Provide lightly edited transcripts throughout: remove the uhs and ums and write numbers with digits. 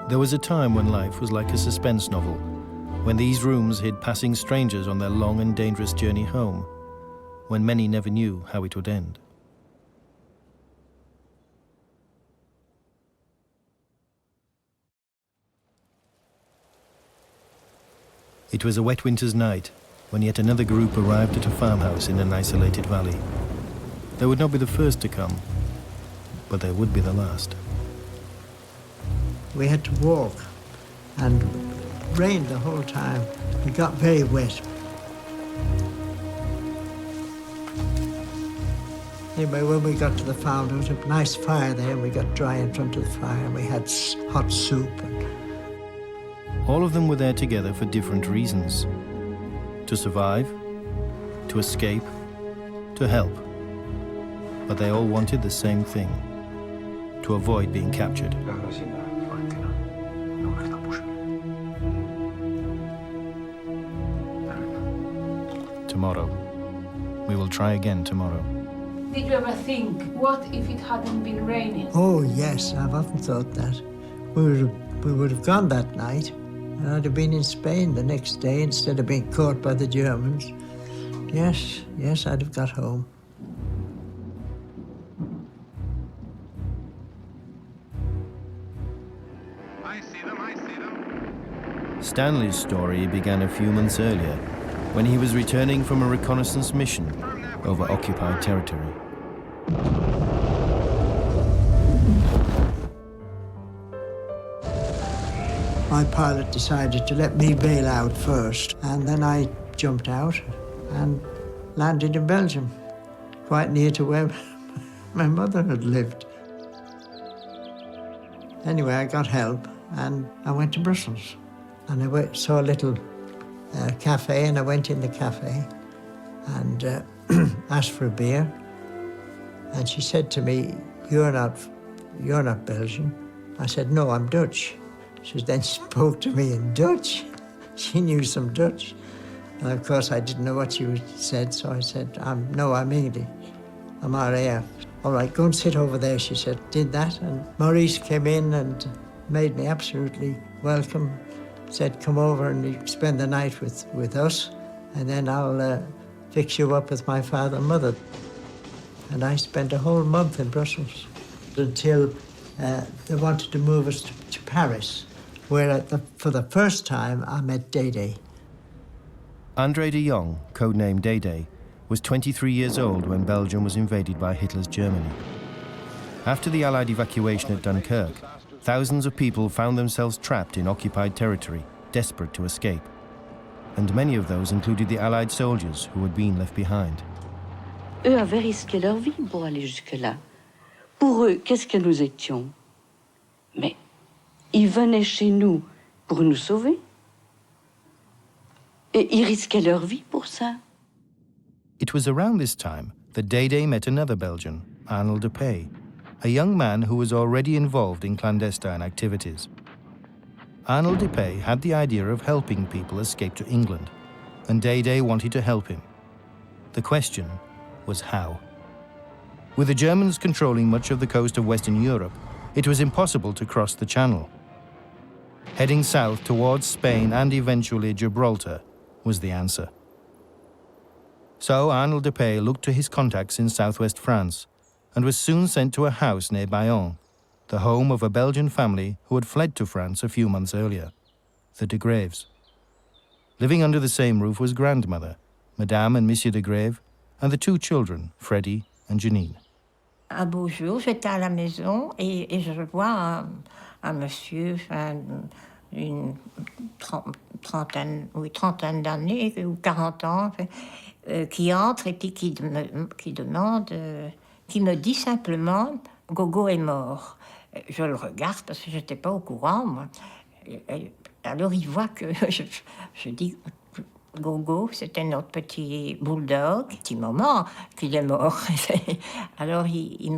There was a time when life was like a suspense novel, when these rooms hid passing strangers on their long and dangerous journey home, when many never knew how it would end. It was a wet winter's night when yet another group arrived at a farmhouse in an isolated valley. They would not be the first to come, but they would be the last. We had to walk, and it rained the whole time. It got very wet. Anyway, when we got to the farm, there was a nice fire there, and we got dry in front of the fire, and we had hot soup. All of them were there together for different reasons. To survive, to escape, to help. But they all wanted the same thing, to avoid being captured. Tomorrow. We will try again tomorrow. Did you ever think, what if it hadn't been raining? Oh, yes, I've often thought that. We would have gone that night, and I'd have been in Spain the next day instead of being caught by the Germans. Yes, I'd have got home. I see them. Stanley's story began a few months earlier, when he was returning from a reconnaissance mission over occupied territory. My pilot decided to let me bail out first, and then I jumped out and landed in Belgium, quite near to where my mother had lived. Anyway, I got help, and I went to Brussels. And I saw a little cafe, and I went in the cafe and asked for a beer. And she said to me, you're not Belgian. I said, no, I'm Dutch. She then spoke to me in Dutch. She knew some Dutch. And of course, I didn't know what she said, so I said, no, I'm English. I'm RAF. All right, go and sit over there, she said. Did that, and Maurice came in and made me absolutely welcome. Said, come over and you spend the night with us, and then I'll fix you up with my father and mother. And I spent a whole month in Brussels until they wanted to move us to Paris, where for the first time I met Day-Day. André de Jong, codenamed Day-Day, was 23 years old when Belgium was invaded by Hitler's Germany. After the Allied evacuation at Dunkirk, thousands of people found themselves trapped in occupied territory, desperate to escape. And many of those included the Allied soldiers who had been left behind. Eux avaient risqué leur vie pour aller jusque-là. Pour eux, qu'est-ce que nous étions? Mais ils venaient chez nous pour nous sauver. Et ils risquaient leur vie pour ça. It was around this time that Day-Day met another Belgian, Arnold de Pay, a young man who was already involved in clandestine activities. Arnold de Pay had the idea of helping people escape to England, and Day-Day wanted to help him. The question was how. With the Germans controlling much of the coast of Western Europe, it was impossible to cross the Channel. Heading south towards Spain and eventually Gibraltar was the answer. So Arnold de Pay looked to his contacts in southwest France and was soon sent to a house near Bayonne, the home of a Belgian family who had fled to France a few months earlier, the de Graves. Living under the same roof was grandmother, Madame and Monsieur de Grave, and the two children, Freddie and Janine. Un beau jour, j'étais à la maison et je vois un monsieur, une trentaine d'années ou 40 ans, qui entre et puis qui me dit simplement « Gogo est mort ». Je le regarde parce que je n'étais pas au courant, moi. Alors il voit que je dis « Gogo, c'était notre petit bulldog, petit moment qu'il est mort ». Alors il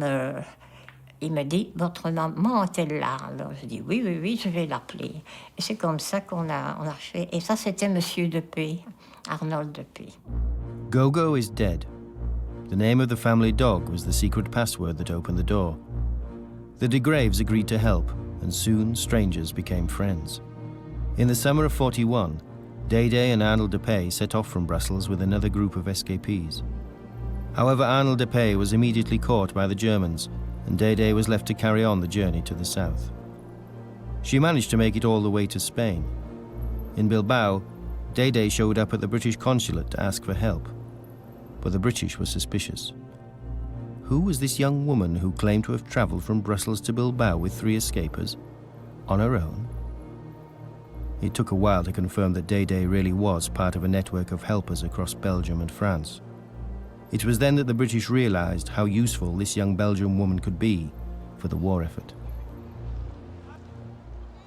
me dit « Votre maman est-elle là ?» Alors je dis « Oui, je vais l'appeler ». Et c'est comme ça qu'on a fait. Et ça, c'était Monsieur de P, Arnold de P. Gogo is dead. The name of the family dog was the secret password that opened the door. The de Graves agreed to help and soon strangers became friends. In the summer of 41, Day and Arnold Depay set off from Brussels with another group of escapees. However, Arnold Depay was immediately caught by the Germans, and Day was left to carry on the journey to the south. She managed to make it all the way to Spain. In Bilbao, Day showed up at the British consulate to ask for help, but the British were suspicious. Who was this young woman who claimed to have travelled from Brussels to Bilbao with 3 escapers? On her own? It took a while to confirm that Day really was part of a network of helpers across Belgium and France. It was then that the British realised how useful this young Belgian woman could be for the war effort.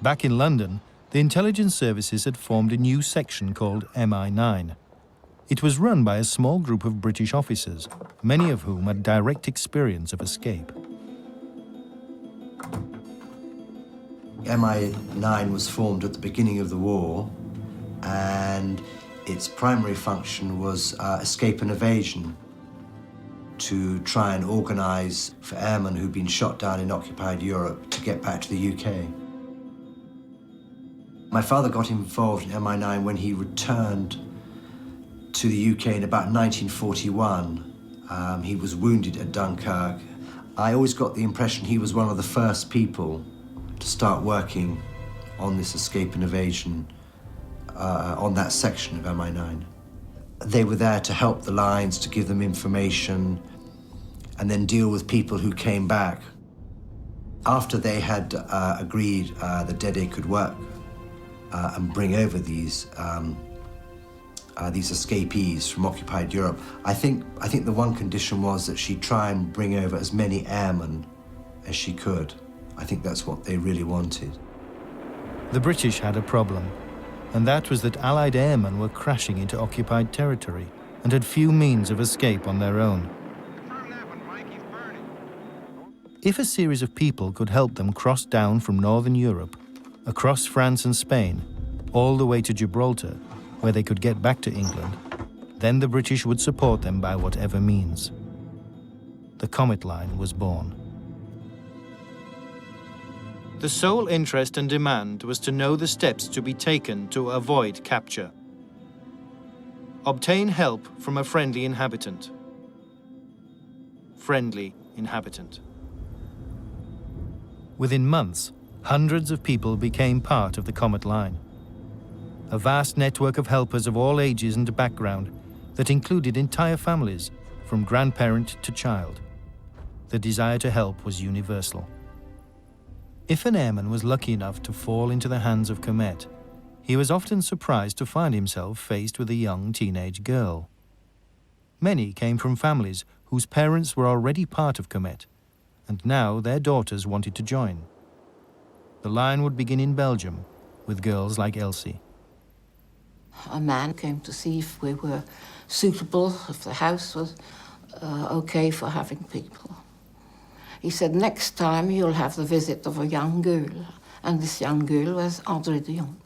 Back in London, the intelligence services had formed a new section called MI9. It was run by a small group of British officers, many of whom had direct experience of escape. MI9 was formed at the beginning of the war, and its primary function was escape and evasion, to try and organise for airmen who'd been shot down in occupied Europe to get back to the UK. My father got involved in MI9 when he returned to the UK in about 1941. He was wounded at Dunkirk. I always got the impression he was one of the first people to start working on this escape and evasion, on that section of MI9. They were there to help the lines, to give them information, and then deal with people who came back. After they had agreed that Dede could work and bring over these escapees from occupied Europe, I think the one condition was that she try and bring over as many airmen as she could. I think that's what they really wanted. The British had a problem, and that was that Allied airmen were crashing into occupied territory and had few means of escape on their own. Confirm that one, Mike. He's burning. If a series of people could help them cross down from Northern Europe, across France and Spain, all the way to Gibraltar, where they could get back to England, then the British would support them by whatever means. The Comet Line was born. The sole interest and demand was to know the steps to be taken to avoid capture. Obtain help from a friendly inhabitant. Friendly inhabitant. Within months, hundreds of people became part of the Comet Line. A vast network of helpers of all ages and background that included entire families, from grandparent to child. The desire to help was universal. If an airman was lucky enough to fall into the hands of Comet, he was often surprised to find himself faced with a young teenage girl. Many came from families whose parents were already part of Comet, and now their daughters wanted to join. The line would begin in Belgium with girls like Elsie. A man came to see if we were suitable, if the house was okay for having people. He said, next time you'll have the visit of a young girl. And this young girl was André de Jong.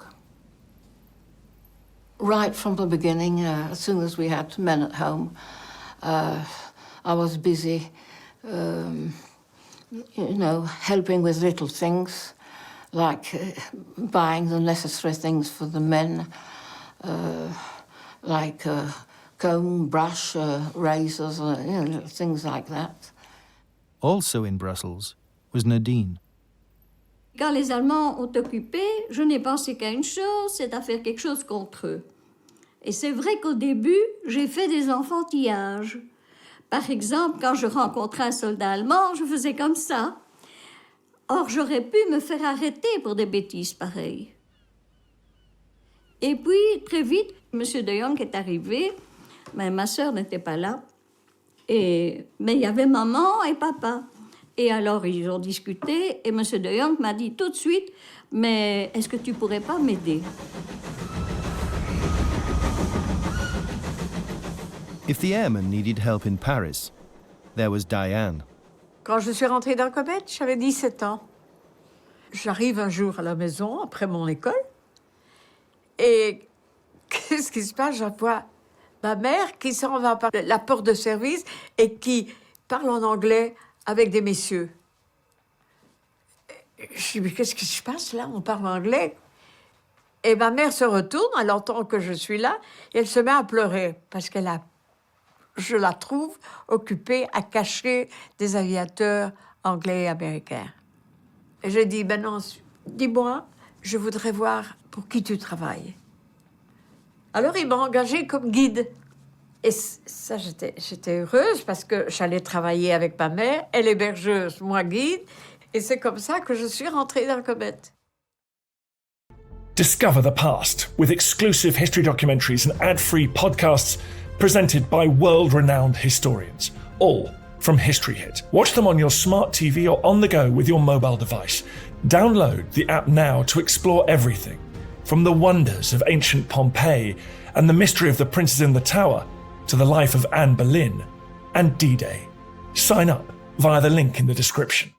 Right from the beginning, as soon as we had men at home, I was busy, helping with little things, like buying the necessary things for the men, like comb, brush, razors, things like that. Also in Brussels was Nadine. Quand les Allemands ont occupé, je n'ai pensé qu'à une chose, c'est à faire quelque chose contre eux. Et c'est vrai qu'au début, j'ai fait des enfantillages. Par exemple, quand je rencontrais un soldat allemand, je faisais comme ça. Or, j'aurais pu me faire arrêter pour des bêtises pareilles. Et puis, très vite, M. de Jong est arrivé, mais ma sœur n'était pas là. Mais il y avait maman et papa. Et alors, ils ont discuté, et M. de Jong m'a dit tout de suite, « Mais est-ce que tu pourrais pas m'aider ?» If the airmen needed help in Paris, there was Diane. Quand je suis rentrée dans Comet, j'avais 17 ans. J'arrive un jour à la maison, après mon école, et qu'est-ce qui se passe? Je vois ma mère qui s'en va par la porte de service et qui parle en anglais avec des messieurs. Je dis, mais qu'est-ce qui se passe là? On parle anglais. Et ma mère se retourne, elle entend que je suis là, et elle se met à pleurer, parce je la trouve occupée à cacher des aviateurs anglais et américains. Et je dis, ben non, dis-moi, je voudrais voir pour qui tu travailles. Alors, il m'a engagée comme guide. Et ça, j'étais heureuse parce que j'allais travailler avec ma mère, elle hébergeuse, moi guide. Et c'est comme ça que je suis rentrée dans Comet. Discover the past with exclusive history documentaries and ad-free podcasts presented by world-renowned historians, all from History Hit. Watch them on your smart TV or on the go with your mobile device. Download the app now to explore everything, from the wonders of ancient Pompeii and the mystery of the princes in the tower to the life of Anne Boleyn and D-Day. Sign up via the link in the description.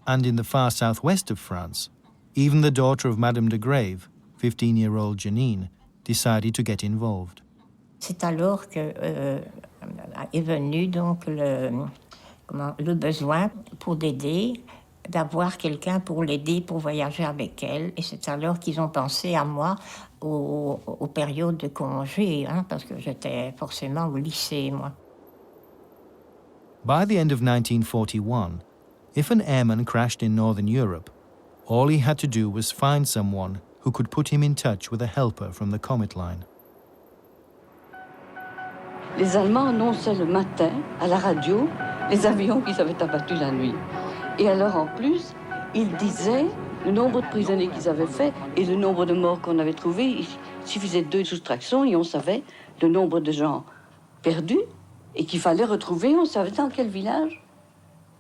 And in the far southwest of France, even the daughter of Madame de Grave, 15-year-old Janine, decided to get involved. C'est alors que est venu donc le besoin pour l'aider, d'avoir quelqu'un pour l'aider pour voyager avec elle. Et c'est alors qu'ils ont pensé à moi aux périodes de congé, parce que j'étais forcément au lycée, moi. By the end of 1941, if an airman crashed in Northern Europe, all he had to do was find someone who could put him in touch with a helper from the Comet line. Les Allemands annonçaient le matin à la radio les avions qu'ils avaient abattus la nuit. Et alors en plus, ils disaient le nombre de prisonniers qu'ils avaient fait et le nombre de morts qu'on avait trouvés. Il suffisait de 2 soustractions et on savait le nombre de gens perdus et qu'il fallait retrouver. On savait dans quel village,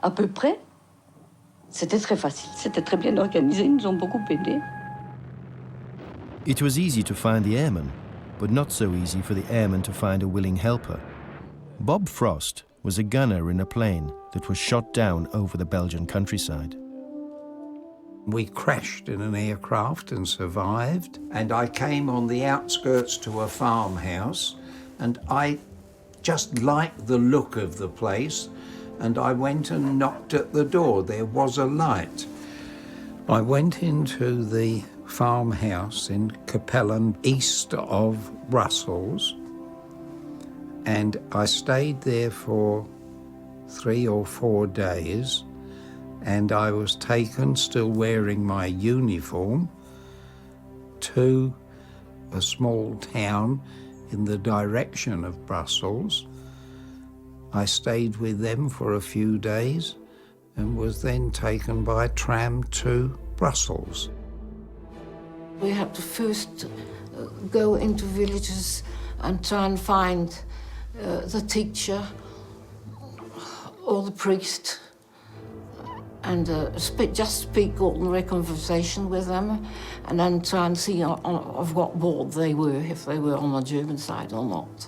à peu près. C'était très facile, c'était très bien organisé, ils nous ont beaucoup aidés. It was easy to find the airmen, but not so easy for the airmen to find a willing helper. Bob Frost was a gunner in a plane that was shot down over the Belgian countryside. We crashed in an aircraft and survived, and I came on the outskirts to a farmhouse, and I just liked the look of the place, and I went and knocked at the door. There was a light. I went into the farmhouse in Capellen, east of Brussels, and I stayed there for 3 or 4 days, and I was taken, still wearing my uniform, to a small town in the direction of Brussels. I stayed with them for a few days and was then taken by tram to Brussels. We had to first go into villages and try and find the teacher or the priest and just speak ordinary conversation with them and then try and see of what ward they were, if they were on the German side or not.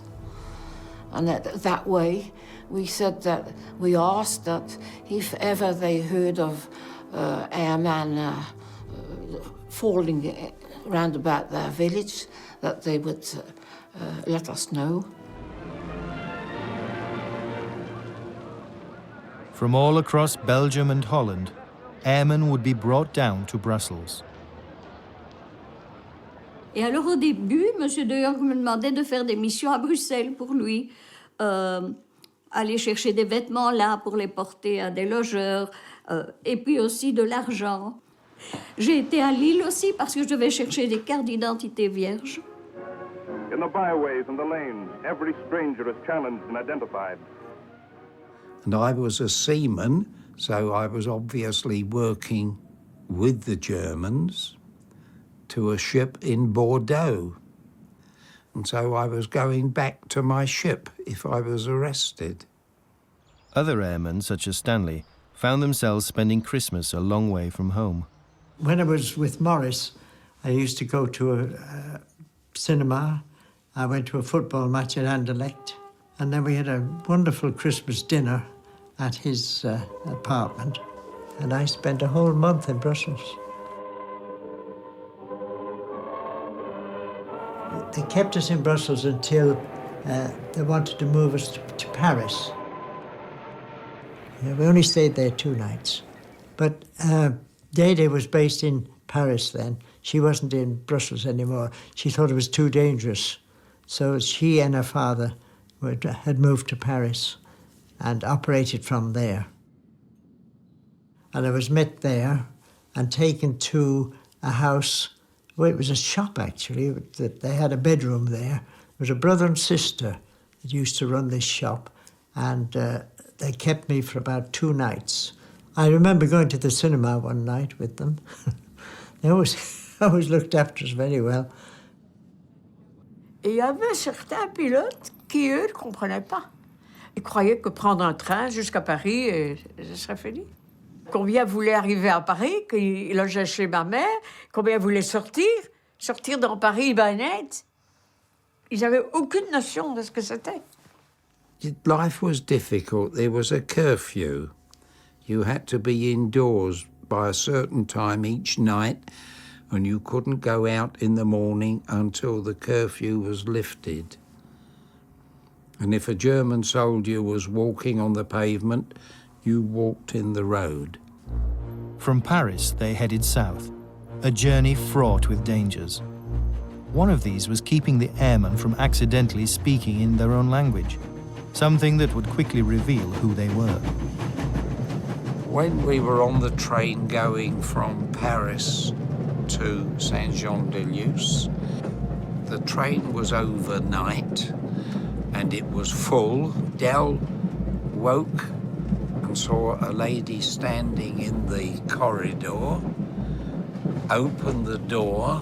And that way, we said that we asked that if ever they heard of airmen falling round about their village, that they would let us know. From all across Belgium and Holland, airmen would be brought down to Brussels. Et alors au début, M. de York me demandait de faire des missions à Bruxelles pour lui. Aller chercher des vêtements là pour les porter à des logeurs, et puis aussi de l'argent. J'ai été à Lille aussi parce que je devais chercher des cartes d'identité vierges. In the byways and the lanes, every stranger is challenged and identified. And I was a seaman, so I was obviously working with the Germans to a ship in Bordeaux. And so I was going back to my ship if I was arrested. Other airmen, such as Stanley, found themselves spending Christmas a long way from home. When I was with Morris, I used to go to a cinema. I went to a football match at Anderlecht. And then we had a wonderful Christmas dinner at his apartment. And I spent a whole month in Brussels. They kept us in Brussels until they wanted to move us to Paris. We only stayed there 2 nights. But Dede was based in Paris then. She wasn't in Brussels anymore. She thought it was too dangerous. So she and her father had moved to Paris and operated from there. And I was met there and taken to a house, well, it was a shop actually. They had a bedroom there. There was a brother and sister that used to run this shop, and they kept me for about 2 nights. I remember going to the cinema one night with them. They always looked after us very well. Et il y avait certains pilotes qui, eux, ne comprenaient pas. Ils croyaient que prendre un train jusqu'à Paris, et ce serait fini. Combien voulaient arriver à Paris, qu'ils logeaient chez ma mère, combien voulaient sortir dans Paris by night. Ils n'avaient aucune notion de ce que c'était. Life was difficult. There was a curfew. You had to be indoors by a certain time each night, and you couldn't go out in the morning until the curfew was lifted. And if a German soldier was walking on the pavement, you walked in the road. From Paris, they headed south, a journey fraught with dangers. One of these was keeping the airmen from accidentally speaking in their own language, something that would quickly reveal who they were. When we were on the train going from Paris to Saint-Jean-de-Luz, the train was overnight and it was full. Dell woke and saw a lady standing in the corridor, opened the door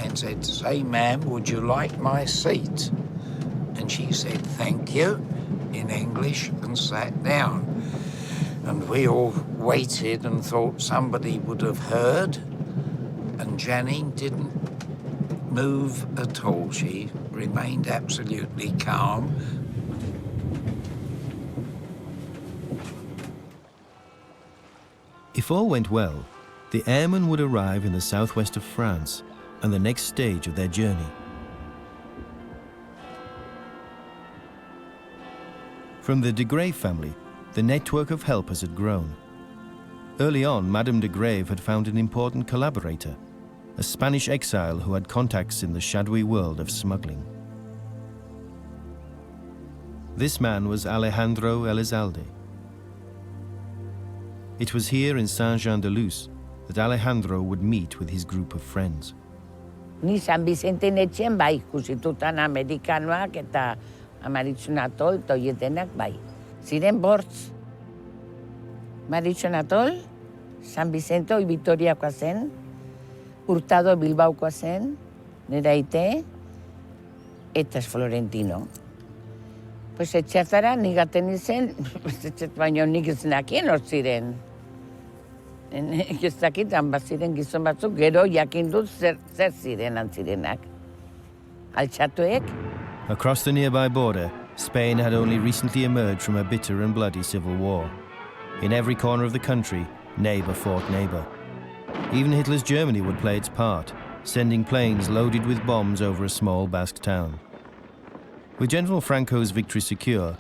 and said, "Say, ma'am, would you like my seat?" And she said, "Thank you," in English, and sat down. And we all waited and thought somebody would have heard, and Janine didn't move at all. She remained absolutely calm. If all went well, the airmen would arrive in the southwest of France and the next stage of their journey. From the de Grave family, the network of helpers had grown. Early on, Madame de Grave had found an important collaborator, a Spanish exile who had contacts in the shadowy world of smuggling. This man was Alejandro Elizalde. It was here in Saint-Jean-de-Luz that Alejandro would meet with his group of friends. Ni San Vicente netxen bai, kusitutan amerikanoak eta Maritxunatol toietenak bai. Ziren bortz. Maritxunatol, San Vicente hoi Vitoriakoa zen, Hurtado Bilbaokoa zen, nera aite, eta Florentino. Pues etxeazara nigaten izen, baina nik ez nakien hor ziren. Ez dakitan baziren gizon batzuk, gero jakin dut zer ziren antzirenak. Altxatuek. Across the nearby border, Spain had only recently emerged from a bitter and bloody civil war. In every corner of the country, neighbor fought neighbor. Even Hitler's Germany would play its part, sending planes loaded with bombs over a small Basque town. With General Franco's victory secure,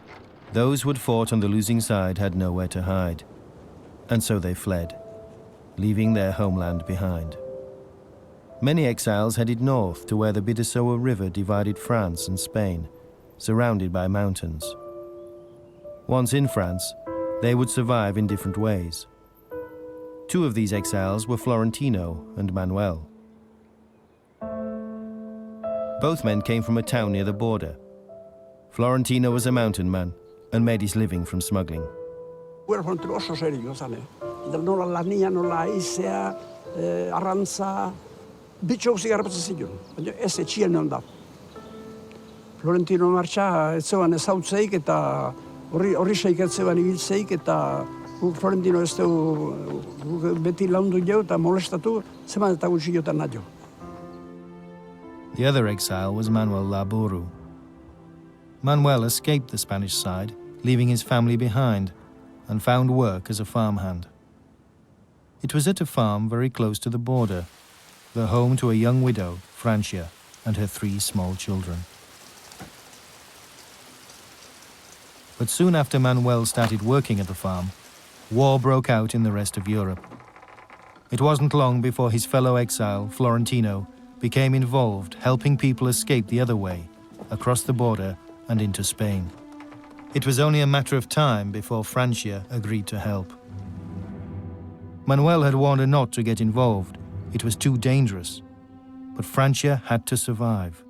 those who had fought on the losing side had nowhere to hide. And so they fled, leaving their homeland behind. Many exiles headed north to where the Bidassoa River divided France and Spain, surrounded by mountains. Once in France, they would survive in different ways. Two of these exiles were Florentino and Manuel. Both men came from a town near the border. Florentino was a mountain man and made his living from smuggling. Florentino martxa ez zegoen ezautzeik eta horri seikatzean ibiltzeik eta Florentino ez dugu beti laundu jo eta molestatu zeman eta gutxi jotan nahi jo. The other exile was Manuel Laburu. Manuel escaped the Spanish side, leaving his family behind, and found work as a farmhand. It was at a farm very close to the border, the home to a young widow, Francia, and her 3 small children. But soon after Manuel started working at the farm, war broke out in the rest of Europe. It wasn't long before his fellow exile, Florentino, became involved helping people escape the other way, across the border and into Spain. It was only a matter of time before Francia agreed to help. Manuel had warned her not to get involved. It was too dangerous. But Francia had to survive.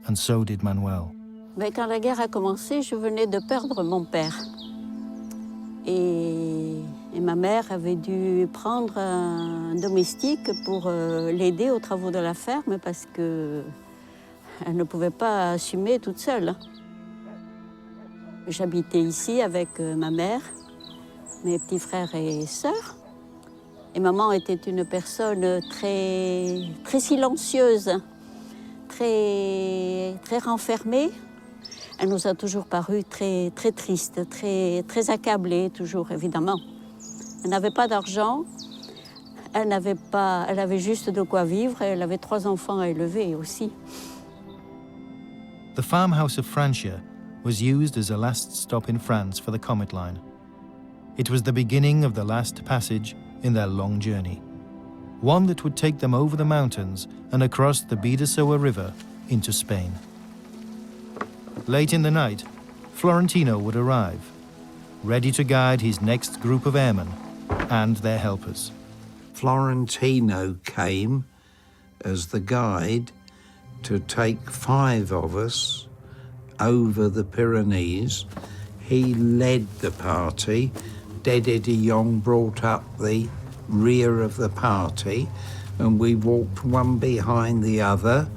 And so did Manuel. Mais quand la guerre a commencé, je venais de perdre mon père. Et ma mère avait dû prendre un domestique pour l'aider aux travaux de la ferme parce qu'elle ne pouvait pas assumer toute seule. J'habitais ici avec ma mère, mes petits frères et sœurs. Et maman était une personne très, très silencieuse, très, très renfermée. Elle nous a toujours paru très, très triste, très, très accablée, toujours, évidemment. Elle n'avait pas d'argent, elle avait juste de quoi vivre, et elle avait 3 enfants à élever aussi. The farmhouse of Francia was used as a last stop in France for the Comet Line. It was the beginning of the last passage in their long journey, one that would take them over the mountains and across the Bidasoa River into Spain. Late in the night, Florentino would arrive, ready to guide his next group of airmen and their helpers. Florentino came as the guide to take 5 of us over the Pyrenees. He led the party. Dede de Jong brought up the rear of the party, and we walked one behind the other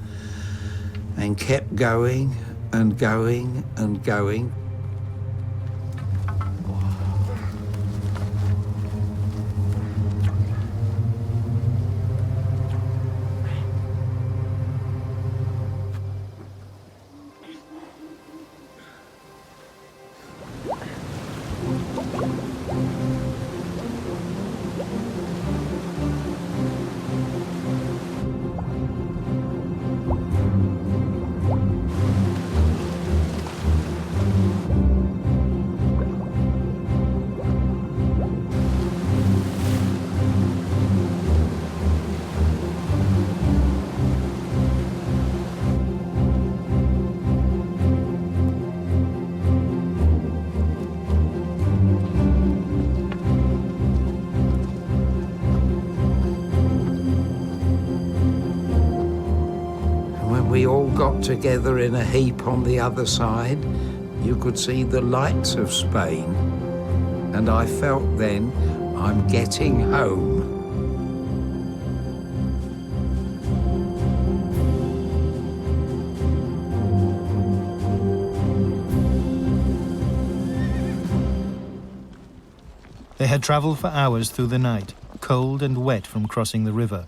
and kept going and going and going. We all got together in a heap on the other side. You could see the lights of Spain. And I felt then, I'm getting home. They had traveled for hours through the night, cold and wet from crossing the river.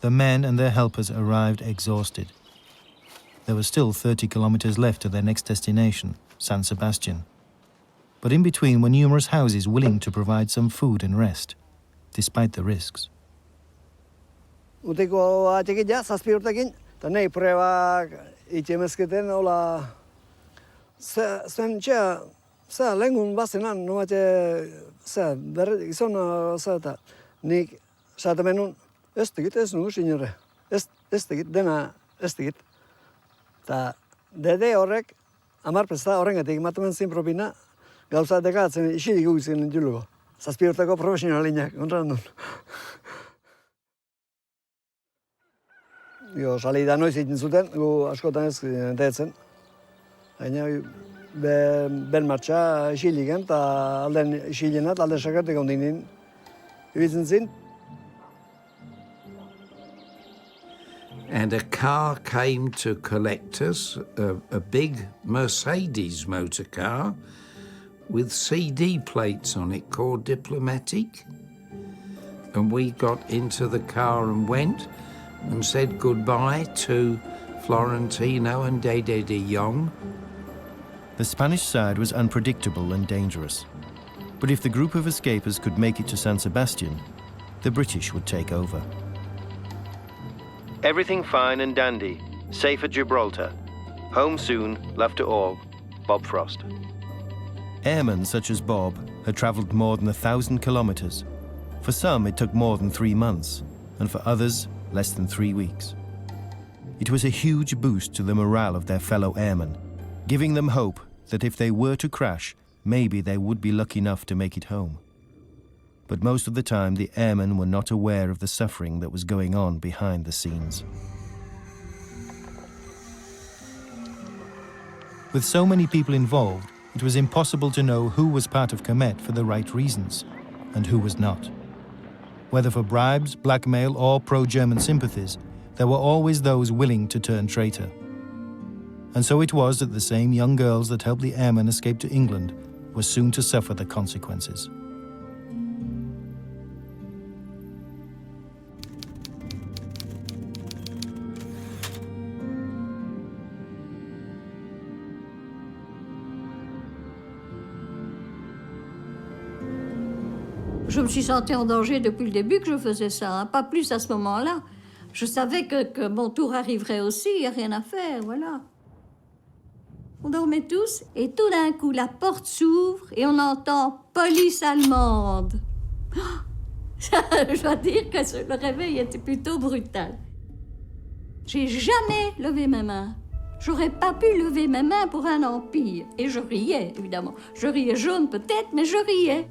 The men and their helpers arrived exhausted. There were still 30 kilometers left to their next destination, San Sebastian. But in between were numerous houses willing to provide some food and rest, despite the risks. Uteko atekia 7 urtekin, eta nahi prueba itxemezketen, hola... Zer lehengun bazenan, nuate... Gizon, eta nik satemenun, ez tegit ez nugu, signore. Ez tegit, dena ez tegit. Eta dede horrek, 10 pesta horrengatik ematen zin propina, gauza dekatzen isilik guzien julugo. 7 urteko profesionalinak, kontra handun. Salida noiz egiten zuten, gu askotan ez deetzen. Baina, ben martxa isiliken, eta alden isilenat, alden sakartik ondinin ibitzen zin. And a car came to collect us, a big Mercedes motor car with CD plates on it called Diplomatic. And we got into the car and went and said goodbye to Florentino and Dede de Jong. The Spanish side was unpredictable and dangerous. But if the group of escapers could make it to San Sebastian, the British would take over. Everything fine and dandy, safe at Gibraltar. Home soon, love to all, Bob Frost. Airmen such as Bob had travelled more than 1,000 kilometres. For some, it took more than 3 months, and for others, less than 3 weeks. It was a huge boost to the morale of their fellow airmen, giving them hope that if they were to crash, maybe they would be lucky enough to make it home. But most of the time, the airmen were not aware of the suffering that was going on behind the scenes. With so many people involved, it was impossible to know who was part of Comet for the right reasons and who was not. Whether for bribes, blackmail, or pro-German sympathies, there were always those willing to turn traitor. And so it was that the same young girls that helped the airmen escape to England were soon to suffer the consequences. Je me suis sentie en danger depuis le début que je faisais ça, hein. Pas plus à ce moment-là. Je savais que mon tour arriverait aussi, il n'y a rien à faire, voilà. On dormait tous et tout d'un coup, la porte s'ouvre et on entend « police allemande ». Je dois dire que le réveil était plutôt brutal. J'ai jamais levé mes mains. J'aurais pas pu lever mes mains pour un empire. Et je riais, évidemment. Je riais jaune peut-être, mais je riais.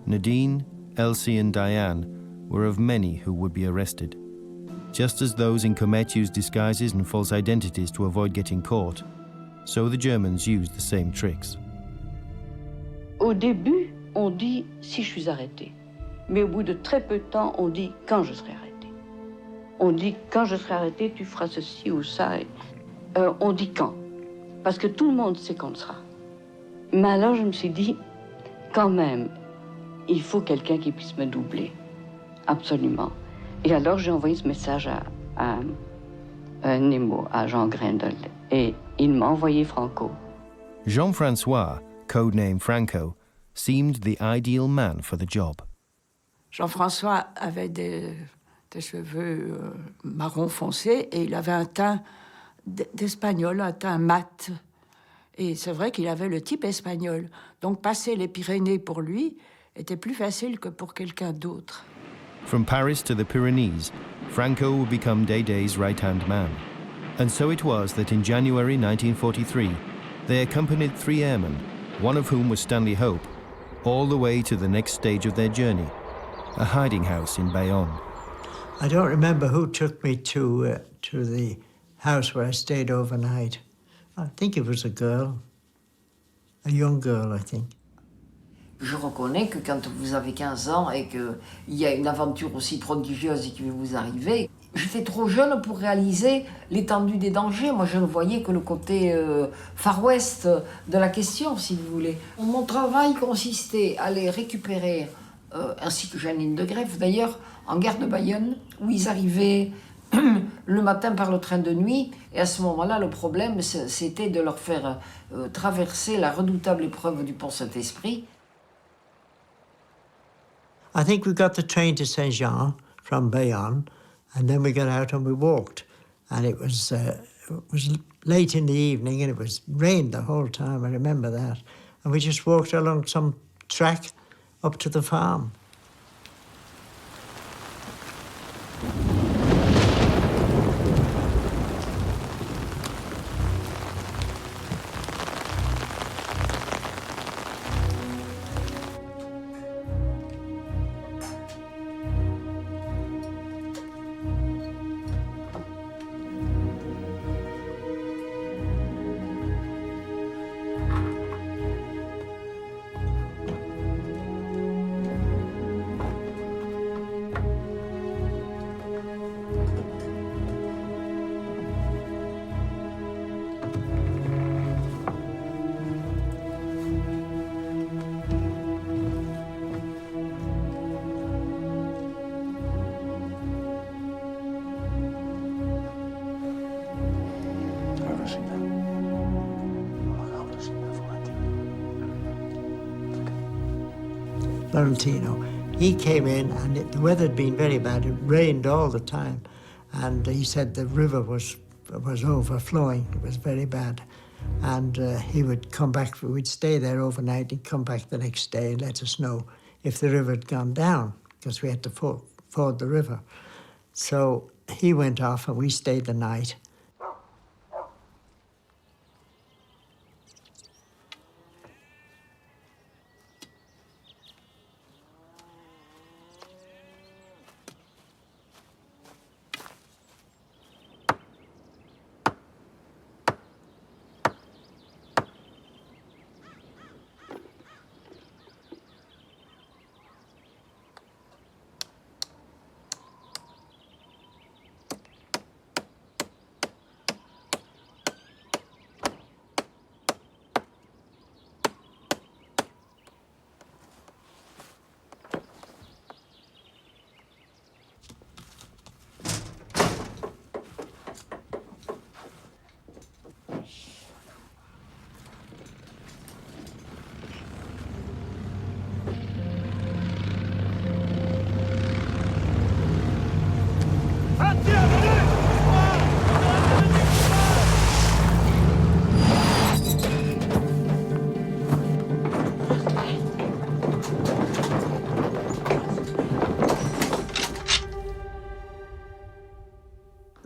Nadine, Elsie and Diane were of many who would be arrested. Just as those in Comet used disguises and false identities to avoid getting caught, so the Germans used the same tricks. Au début, on dit si je suis arrêté. Mais au bout de très peu de temps, on dit quand je serai arrêté. On dit quand je serai arrêté, tu feras ceci ou ça. On dit quand. Parce que tout le monde sait qu'on le sera. Mais alors je me suis dit, quand même, il faut quelqu'un qui puisse me doubler. Absolument. Et alors j'ai envoyé ce message à Nemo, à Jean Grindel. Et il m'a envoyé Franco. Jean-François, codename Franco, seemed the ideal man for the job. Jean-François avait des cheveux marron foncé et il avait un teint d'espagnol, un teint mat. Et c'est vrai qu'il avait le type espagnol. Donc passer les Pyrénées pour lui était plus facile que pour quelqu'un d'autre. From Paris to the Pyrenees, Franco would become Day-Day's right-hand man. And so it was that in January 1943, they accompanied 3 airmen, one of whom was Stanley Hope, all the way to the next stage of their journey, a hiding house in Bayonne. I don't remember who took me to the house where I stayed overnight. I think it was a girl, a young girl, I think. Je reconnais que quand vous avez 15 ans et qu'il y a une aventure aussi prodigieuse qui vous arriver, j'étais trop jeune pour réaliser l'étendue des dangers. Moi, je ne voyais que le côté Far West de la question, si vous voulez. Mon travail consistait à les récupérer, ainsi que Janine de Greff, d'ailleurs, en gare de Bayonne, où ils arrivaient le matin par le train de nuit. Et à ce moment-là, le problème, c'était de leur faire traverser la redoutable épreuve du pont Saint-Esprit. I think we got the train to Saint-Jean from Bayonne, and then we got out and we walked. And it was late in the evening, and it was rained the whole time, I remember that. And we just walked along some track up to the farm. Florentino. He came in and the weather had been very bad. It rained all the time. And he said the river was overflowing. It was very bad. And he would come back, we'd stay there overnight, he'd come back the next day and let us know if the river had gone down, because we had to ford the river. So he went off and we stayed the night.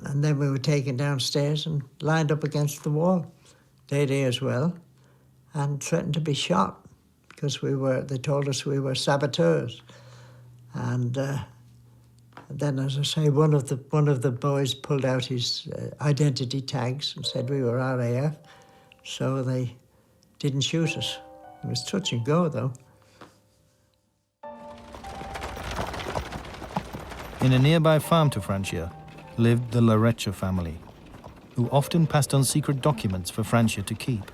And then we were taken downstairs and lined up against the wall, Day as well, and threatened to be shot because they told us we were saboteurs. And then, as I say, one of the boys pulled out his identity tags and said we were RAF, so they didn't shoot us. It was touch and go, though. In a nearby farm to Francia lived the Lareccia family, who often passed on secret documents for Francia to keep.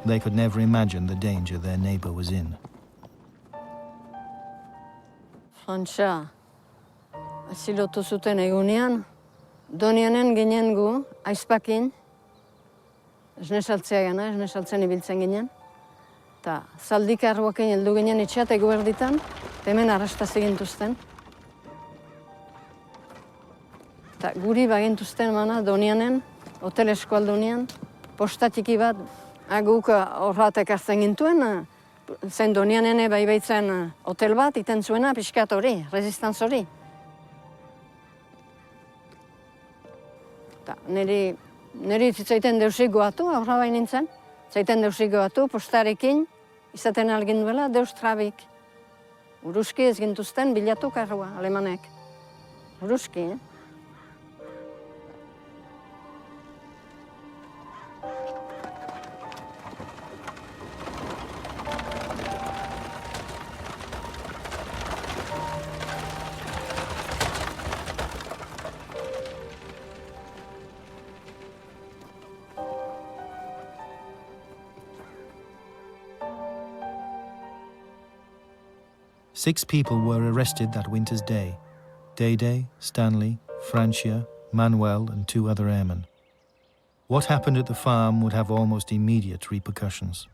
They could never imagine the danger their neighbor was in. Francia, asilotu zuten egunean, Donianen ginen gu, aizpakin, esne saltzen ibiltzen ginen, eta zaldikarroakin heldu ginen etxeat eguerditan, hemen arrastaz egintuzten. Eta guri bagintuzten mana Donianen, hotel eskualdunian, postatiki bat, guk horratek hartzen gintuen, zen Donianen baitzen hotel bat, iten zuena pixkat hori, resistantz hori. Eta niri zitzaiten deusik goatu, aurra bain nintzen, zaiten deusik goatu, postarekin, izaten algin duela, deus trabik. Uruski ez gintuzten bilatu karrua, alemanek. Uruski, Six people were arrested that winter's day: Day, Stanley, Francia, Manuel, and 2 other airmen. What happened at the farm would have almost immediate repercussions.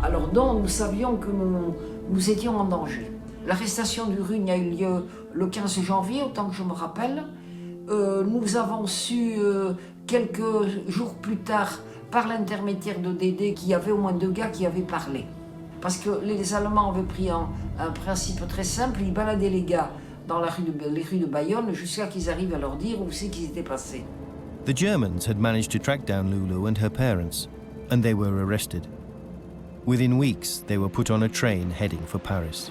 Alors donc, nous savions que nous étions en danger. L'arrestation du Rugne a eu lieu le 15 janvier, autant que je me rappelle. Nous avons su quelques jours plus tard, par l'intermédiaire de Dédé, qu'il y avait au moins 2 gars qui avaient parlé. Parce que les Allemands avaient pris un principe très simple, ils baladaient les gars dans les rues de Bayonne jusqu'à qu'ils arrivent à leur dire où c'est qu'ils étaient passés. The Germans had managed to track down Lulu and her parents, and they were arrested. Within weeks, they were put on a train heading for Paris.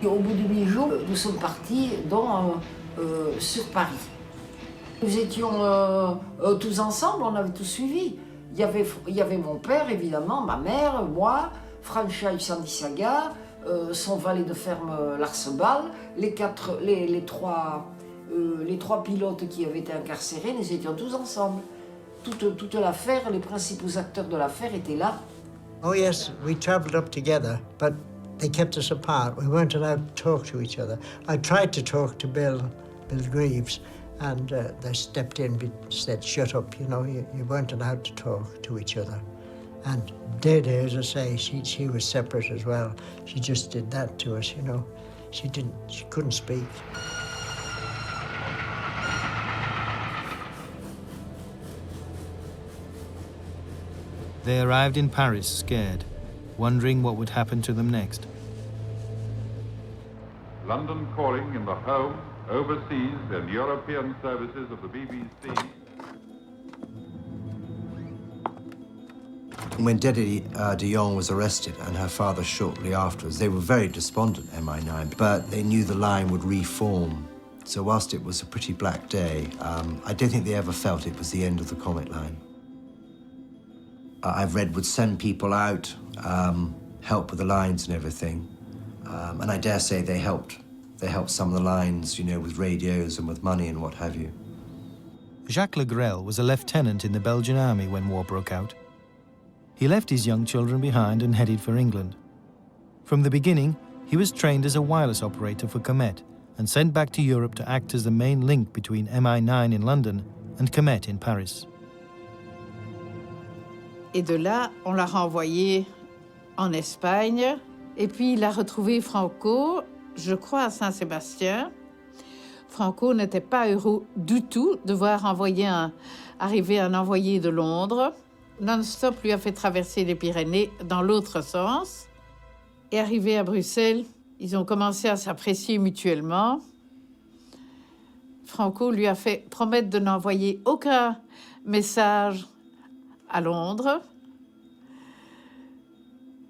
Et au bout de 8 jours, nous sommes partis sur Paris. Nous étions tous ensemble, on avait tous suivi. Il y avait mon père, évidemment, ma mère, moi, Francia Sandisaga, son valet de ferme Larsebal, les 3 pilotes qui avaient été incarcérés, nous étions tous ensemble. Toute l'affaire, les principaux acteurs de l'affaire étaient là. Oh yes, we travelled up together, but they kept us apart. We weren't allowed to talk to each other. I tried to talk to Bill Greaves, and they stepped in and said, shut up, you know, you weren't allowed to talk to each other. And Dede, as I say, she was separate as well. She just did that to us, you know. She couldn't speak. They arrived in Paris scared, wondering what would happen to them next. London calling in the home, overseas and European services of the BBC. When Dede de Jong was arrested and her father shortly afterwards, they were very despondent, MI9, but they knew the line would reform. So whilst it was a pretty black day, I don't think they ever felt it was the end of the Comet line. I've read would send people out, help with the lines and everything. And I dare say they helped some of the lines, you know, with radios and with money and what have you. Jacques Legrel was a lieutenant in the Belgian army when war broke out. He left his young children behind and headed for England. From the beginning, he was trained as a wireless operator for Comet and sent back to Europe to act as the main link between MI9 in London and Comet in Paris. Et de là, on l'a renvoyé en Espagne. Et puis, il a retrouvé Franco, je crois, à Saint-Sébastien. Franco n'était pas heureux du tout de voir arriver un envoyé de Londres. Non-stop lui a fait traverser les Pyrénées dans l'autre sens. Et arrivé à Bruxelles, ils ont commencé à s'apprécier mutuellement. Franco lui a fait promettre de n'envoyer aucun message à Londres.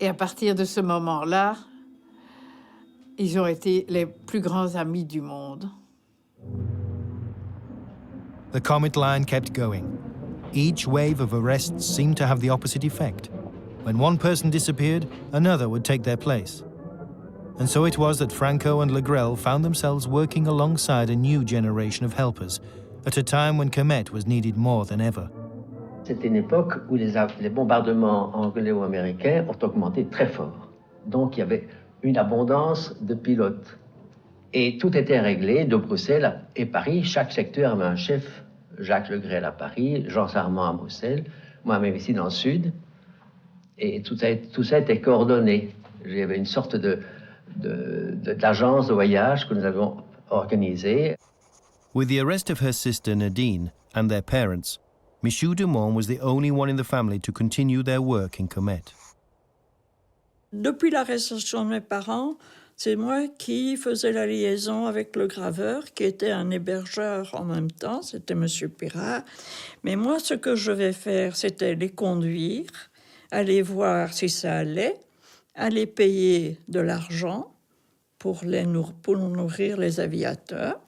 Et à partir de ce moment-là, ils ont été les plus grands amis du monde. The Comet line kept going. Each wave of arrests seemed to have the opposite effect. When one person disappeared, another would take their place. And so it was that Franco and Legrel found themselves working alongside a new generation of helpers at a time when Comet was needed more than ever. C'était une époque où les bombardements anglais ou américains ont augmenté très fort. Donc il y avait une abondance de pilotes. Et tout était réglé de Bruxelles et Paris. Chaque secteur avait un chef. Jacques Legrel à Paris, Jean Sarment à Bruxelles, moi-même ici dans le sud. Et tout ça était coordonné. Il y avait une sorte d'agence de voyage que nous avions organisée. With the arrest of her sister Nadine and their parents, Michou Dumont was the only one in the family to continue their work in Comet. Depuis l'arrestation de mes parents, c'est moi qui faisais la liaison avec le graveur, qui était un hébergeur en même temps, c'était M. Pirard. Mais moi, ce que je vais faire, c'était les conduire, aller voir si ça allait, aller payer de l'argent pour nourrir les aviateurs.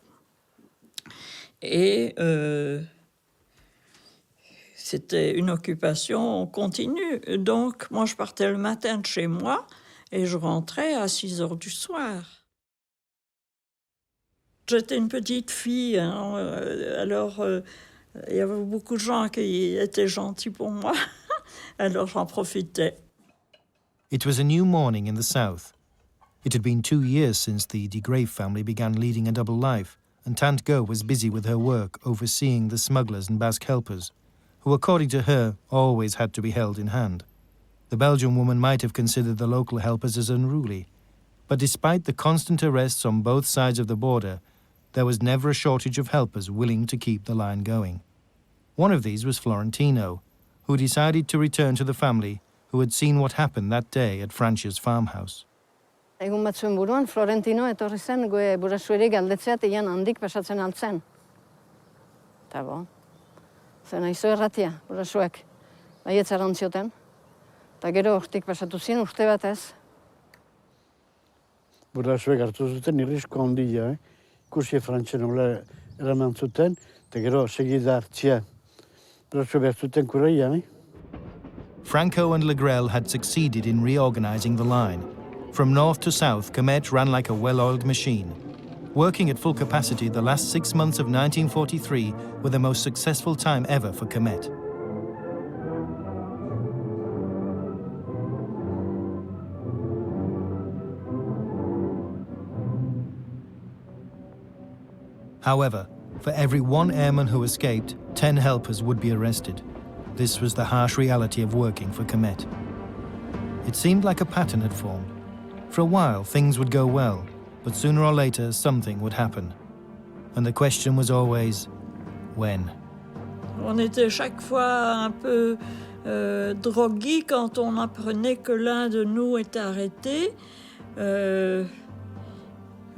Et c'était une occupation continue. Donc, moi, je partais le matin de chez moi, et je rentrais à 6 heures du soir. J'étais une petite fille, hein, alors il y avait beaucoup de gens qui étaient gentils pour moi, alors j'en profitais. It was a new morning in the south. It had been 2 years since the de Grave family began leading a double life, and Tante Go was busy with her work overseeing the smugglers and Basque helpers, who, according to her, always had to be held in hand. The Belgian woman might have considered the local helpers as unruly, but despite the constant arrests on both sides of the border, there was never a shortage of helpers willing to keep the line going. One of these was Florentino, who decided to return to the family who had seen what happened that day at Francia's farmhouse. Egun batzuen buruan, Florentino etorri zen gue burasueri galdetzea teian handik pasatzen altzen. Eta bo, zen aizu erratia, burasuek, baietz arantzioten. Eta gero hortik pasatu zien urte batez. Burasuek hartu zuten irrisko handia, ikusi Frantzia nola eraman zuten, eta gero segida hartzia. Burasuek behar zuten kuraia, Franco and Legrel had succeeded in reorganizing the line. From north to south, Comet ran like a well-oiled machine. Working at full capacity, the last 6 months of 1943 were the most successful time ever for Comet. However, for every one airman who escaped, 10 helpers would be arrested. This was the harsh reality of working for Comet. It seemed like a pattern had formed. For a while, things would go well, but sooner or later something would happen. And the question was always, when? On était chaque fois un peu drogués quand on apprenait que l'un de nous était arrêté.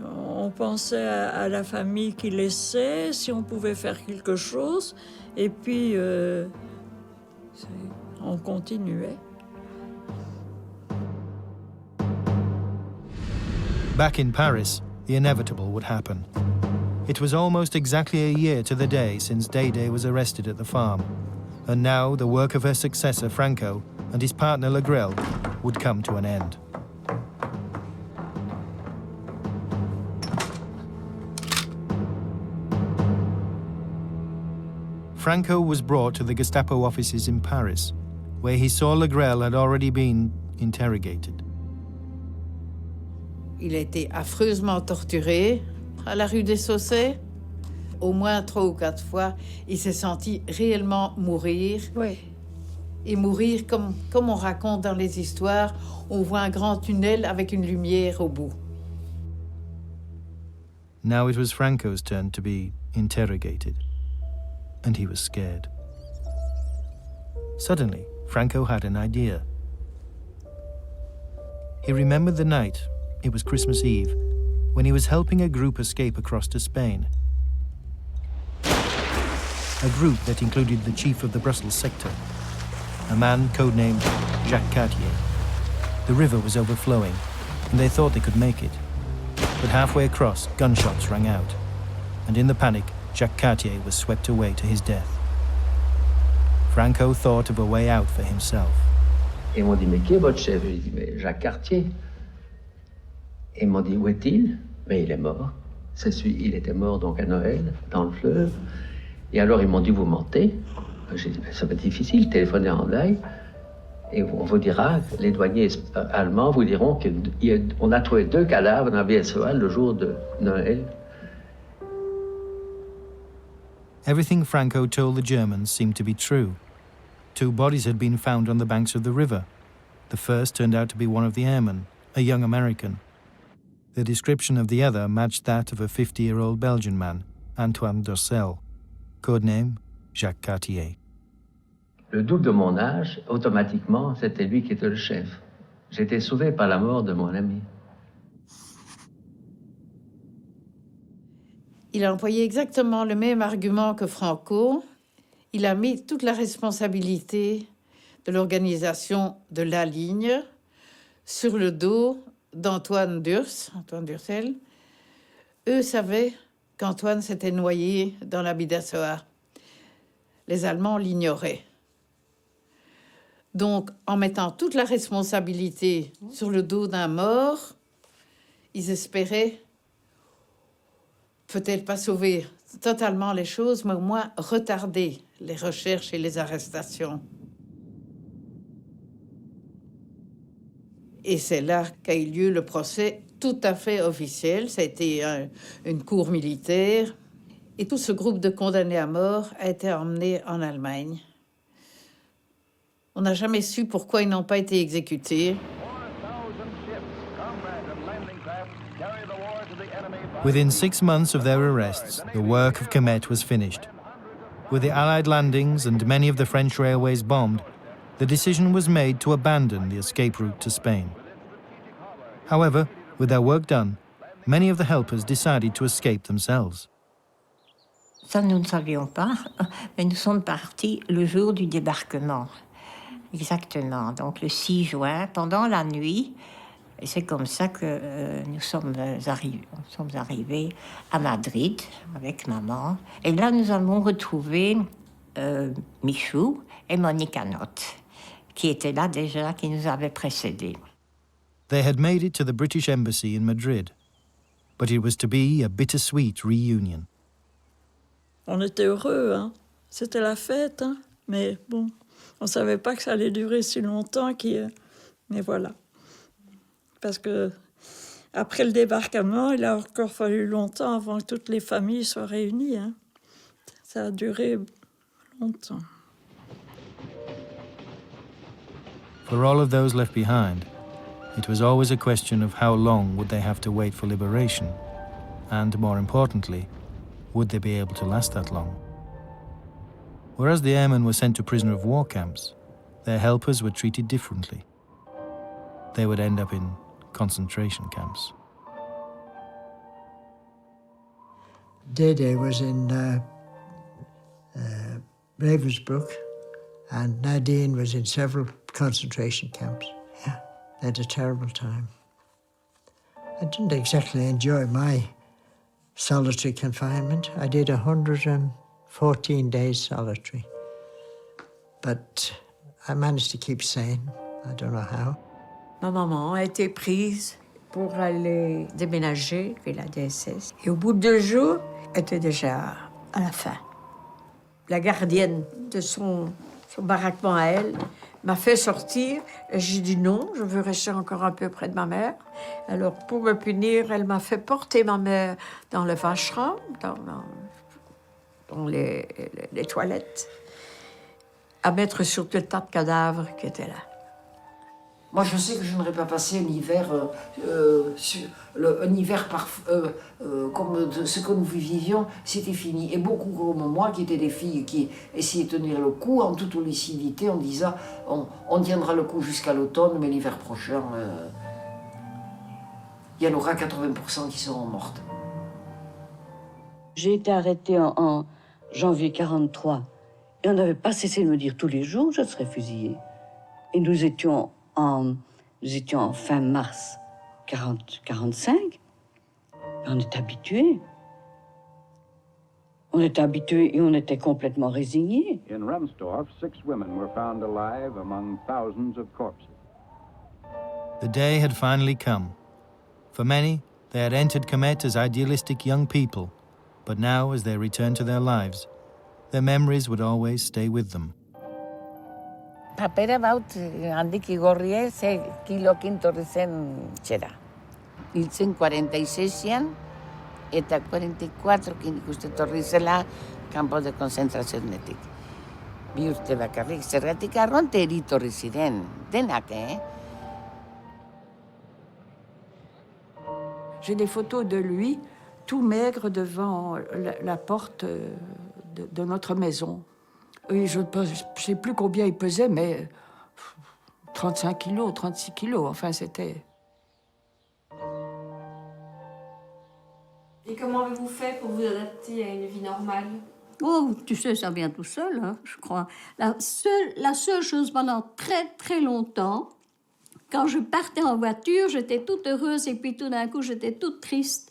On pensait à la famille qui laissait, si on pouvait faire quelque chose, et puis on continuait. Back in Paris, the inevitable would happen. It was almost exactly a year to the day since Day was arrested at the farm, and now the work of her successor Franco and his partner Legrel would come to an end. Franco was brought to the Gestapo offices in Paris, where he saw Legrel had already been interrogated. Il a été affreusement torturé à la rue des Saussets. Au moins 3 ou 4 fois, il s'est senti réellement mourir. Oui. Et mourir comme on raconte dans les histoires, on voit un grand tunnel avec une lumière au bout. Now it was Franco's turn to be interrogated, and he was scared. Suddenly, Franco had an idea. He remembered the night, it was Christmas Eve, when he was helping a group escape across to Spain. A group that included the chief of the Brussels sector, a man codenamed Jacques Cartier. The river was overflowing, and they thought they could make it. But halfway across, gunshots rang out, and in the panic, Jacques Cartier was swept away to his death. Franco thought of a way out for himself. Et ils m'ont dit, mais qui est votre chef? J'ai dit, mais Jacques Cartier. Et ils m'ont dit, où est-il? Mais il est mort. Il était mort donc à Noël, dans le fleuve. Et alors ils m'ont dit, vous mentez. J'ai dit, ça va être difficile, téléphonez en live. Et on vous dira, les douaniers allemands vous diront qu'on a trouvé 2 cadavres dans la BSOA le jour de Noël. Everything Franco told the Germans seemed to be true. 2 bodies had been found on the banks of the river. The first turned out to be one of the airmen, a young American. The description of the other matched that of a 50-year-old Belgian man, Antoine Dorcel, codename Jacques Cartier. Le double de mon âge, automatiquement, c'était lui qui était le chef. J'étais sauvé par la mort de mon ami. Il a employé exactement le même argument que Franco. Il a mis toute la responsabilité de l'organisation de la ligne sur le dos d'Antoine Durcel. Eux savaient qu'Antoine s'était noyé dans la Bidassoa. Les Allemands l'ignoraient. Donc, en mettant toute la responsabilité sur le dos d'un mort, ils espéraient peut-être pas sauver totalement les choses, mais au moins retarder les recherches et les arrestations. Et c'est là qu'a eu lieu le procès tout à fait officiel. Ça a été une cour militaire. Et tout ce groupe de condamnés à mort a été emmené en Allemagne. On n'a jamais su pourquoi ils n'ont pas été exécutés. Within 6 months of their arrests, the work of Comet was finished. With the Allied landings and many of the French railways bombed, the decision was made to abandon the escape route to Spain. However, with their work done, many of the helpers decided to escape themselves. Ça, nous ne savions pas, mais nous sommes partis le jour du débarquement. Exactement, donc le 6 juin, pendant la nuit. Et c'est comme ça que nous sommes arrivés à Madrid avec maman. Et là, nous avons retrouvé Michou et Monique Anotte, qui étaient là déjà, qui nous avaient précédés. They had made it to the British Embassy in Madrid, but it was to be a bittersweet reunion. On était heureux, hein. C'était la fête, hein. Mais bon, on ne savait pas que ça allait durer si longtemps. Mais voilà. Parce que après le débarquement, il a encore fallu longtemps avant que toutes les familles soient réunies, hein. Ça a duré longtemps. For all of those left behind, It was always a question of how long would they have to wait for liberation, and more importantly, would they be able to last that long? Whereas the airmen were sent to prisoner of war camps, their helpers were treated differently. They would end up in concentration camps. Day was in Ravensbrück, and Nadine was in several concentration camps. Yeah, they had a terrible time. I didn't exactly enjoy my solitary confinement. I did 114 days solitary. But I managed to keep sane. I don't know how. Ma maman a été prise pour aller déménager avec la DSS. Et au bout de 2 jours, elle était déjà à la fin. La gardienne de son baraquement à elle m'a fait sortir. Et j'ai dit non, je veux rester encore un peu près de ma mère. Alors, pour me punir, elle m'a fait porter ma mère dans le washroom, dans les toilettes, à mettre sur tout le tas de cadavres qui étaient là. Moi, je sais que je n'aurais pas passé un hiver, comme ce que nous vivions, c'était fini. Et beaucoup comme moi, qui étaient des filles qui essayaient de tenir le coup en toute lucidité, en disant on tiendra le coup jusqu'à l'automne, mais l'hiver prochain, il y en aura 80% qui seront mortes. J'ai été arrêtée en janvier 1943 et on n'avait pas cessé de me dire tous les jours je serais fusillée. Et nous étions en fin mars 1945. On est habitués. On était habitués et on était complètement résignés. In Remsdorf, 6 women were found alive among thousands of corpses. The day had finally come. For many, they had entered Kemet as idealistic young people, but now, as they returned to their lives, their memories would always stay with them. Papera baut handik igorrie ze kilo kintorri zen txera. Hiltzen 46an eta 44kin ikuste torri zela kanpo de konzentrazionetik. 2 urte bakarrik, zergatik arronte eritorri ziren, denak, J'ai des photos de lui, tout maigre devant la porte de notre maison. Oui, je ne sais plus combien il pesait, mais 35 kilos, 36 kilos, enfin c'était... Et comment avez-vous fait pour vous adapter à une vie normale? Oh, tu sais, ça vient tout seul, hein, je crois. La seule chose pendant très, très longtemps, quand je partais en voiture, j'étais toute heureuse et puis tout d'un coup, j'étais toute triste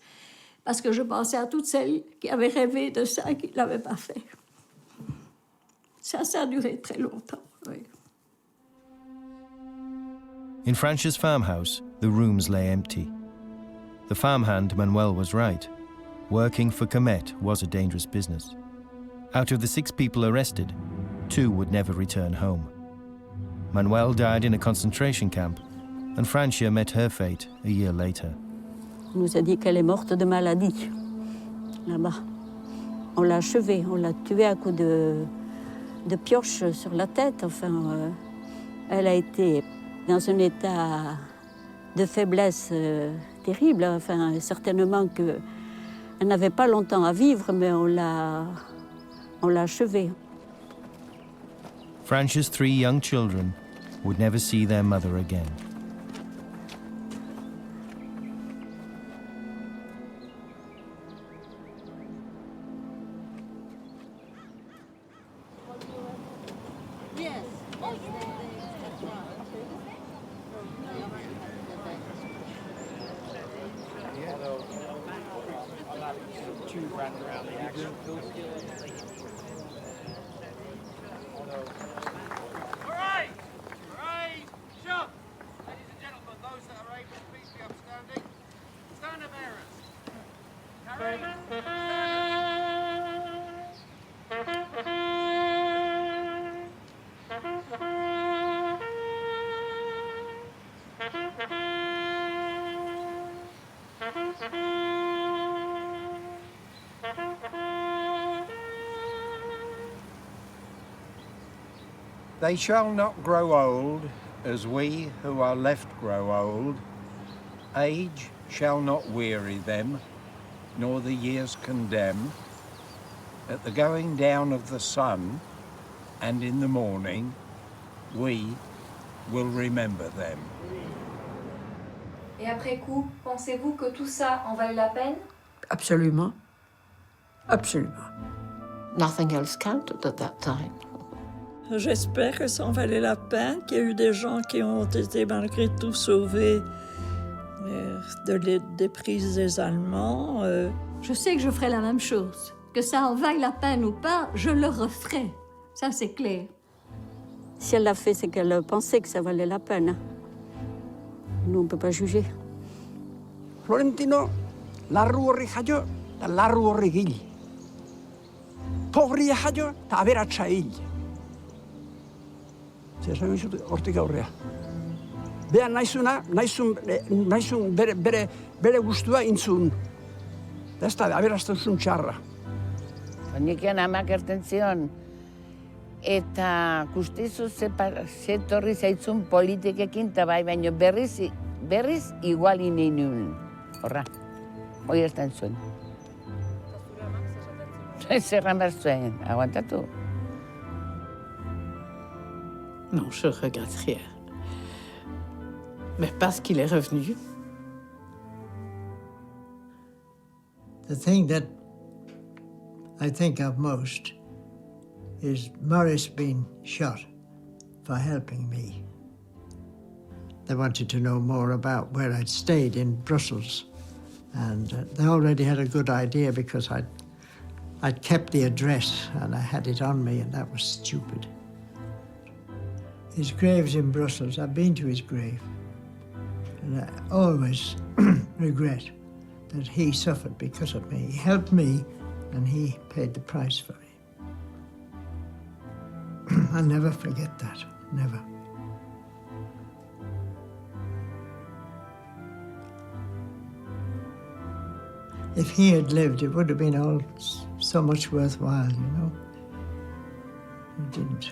parce que je pensais à toutes celles qui avaient rêvé de ça et qui ne l'avaient pas fait. Ça a duré très longtemps, oui. In Francia's farmhouse, the rooms lay empty. The farmhand Manuel was right. Working for Kemet was a dangerous business. Out of the 6 people arrested, 2 would never return home. Manuel died in a concentration camp, and Francia met her fate a year later. On nous a dit qu'elle est morte de maladie, là-bas. On l'a achevée, on l'a tuée à coups de pioche sur la tête. Enfin, elle a été dans un état de faiblesse terrible. Enfin, certainement qu'elle n'avait pas longtemps à vivre, mais on l'a achevée. Francia's 3 young children would never see their mother again. They shall not grow old As we who are left grow old, age shall not weary them, nor the years condemn. At the going down of the sun, and in the morning, we will remember them. Et après coup, pensez-vous que tout ça en valait la peine? Absolument. Absolument. Nothing else counted at that time. J'espère que ça en valait la peine, qu'il y a eu des gens qui ont été malgré tout sauvés des prises des Allemands. Je sais que je ferai la même chose. Que ça en vaille la peine ou pas, je le referai. Ça, c'est clair. Si elle l'a fait, c'est qu'elle pensait que ça valait la peine. Nous, on ne peut pas juger. Florentino, larru horri jaio, eta larru horri gil. Pobria jaio, eta aberatsa hil. Zer esan dizut hortik aurrea. Beha naizun bere gustua intzun. Da ez da aberastasun txarra. Onikian amak erten zion, eta kustizu ze torri zaitzun politikekin, eta bai, baino berriz igual ineinun. Horra, hoi erten zuen. Zerran behar zuen, aguantatu. Non, je regrette rien. Mais parce qu'il est revenu. The thing that I think of most is Morris being shot for helping me. They wanted to know more about where I'd stayed in Brussels, and they already had a good idea because I'd kept the address and I had it on me, and that was stupid. His grave's in Brussels. I've been to his grave, and I always regret that he suffered because of me. He helped me, and he paid the price for it. I'll never forget that, never. If he had lived, it would have been all so much worthwhile, you know. He didn't.